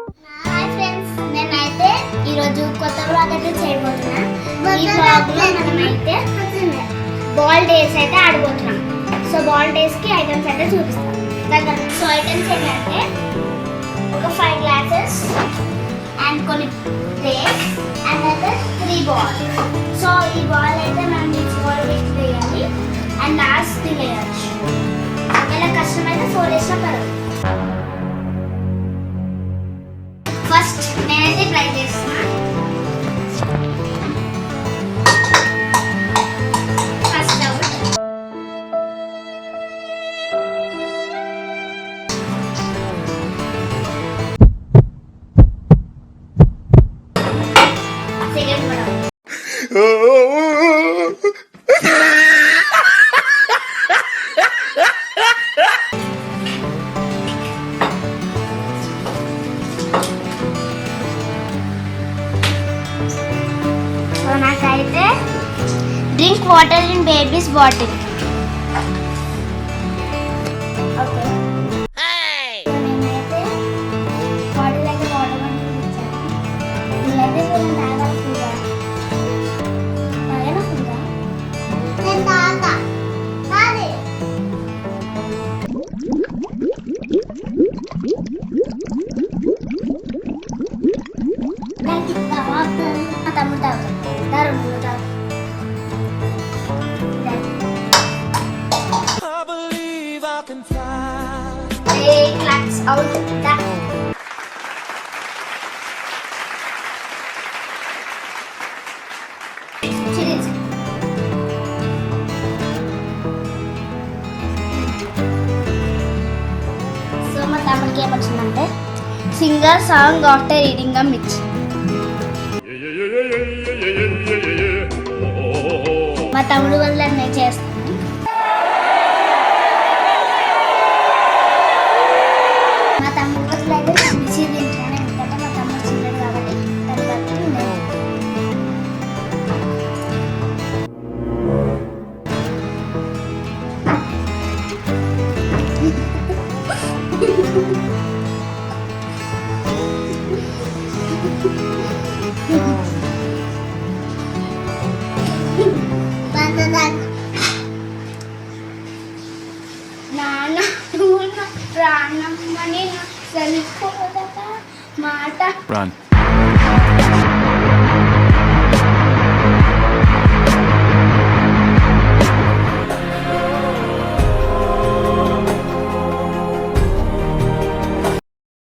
Hi friends, నేనైతే ఈరోజు కొత్త వ్లాగ్ అయితే చేయబోతున్నా. ఈ వ్లాగ్లో మనమైతే బాల్ డేస్ అయితే ఆడబోతున్నాం. సో బాల్ డేస్కి ఐటమ్స్ అయితే చూపిస్తాం. సో ఐటమ్స్ ఏంటంటే ఒక 5 గ్లాసెస్ అండ్ కొన్ని ప్లేట్స్ అండ్ అయితే 3 బాల్. సో ఈ బాల్ అయితే మనం తీసుకోవాలి, వేయాలి అండ్ లాస్ట్ వేయచ్చు. ఒకవేళ కష్టమైతే 4 వేసినా పర్వాలేదు. ఫస్ట్ నేనైతే ట్రై చేస్తున్నా. ఫస్ట్ అవుట్, సెకండ్ కూడా నాకైతే drink water in babies bottle. Okay, నేనైతే బాటిల్ అయితే వాటర్ బాటిల్ ఇచ్చాను. నేనైతే తాగాలి. ఫుల్గా తాగాను. ఫుల్గా నేను తాగా కాదే. నాకు ఇస్తావా? మా తమ్ముడు తాగుతాడు. Out that. సో మా తమ్ముడికి ఏమొచ్చిందంటే singer song after reading a mirchi. మా తమ్ముడు వల్ల నేను చేస్తాను. మా తమ్ముడు వల్ల అయితే మిర్చి తింటాను, ఎందుకంటే మా తమ్ముడు చిన్నది కాబట్టి తర్వాత నాన్న ప్రాణం అని సరిపోదా మాట.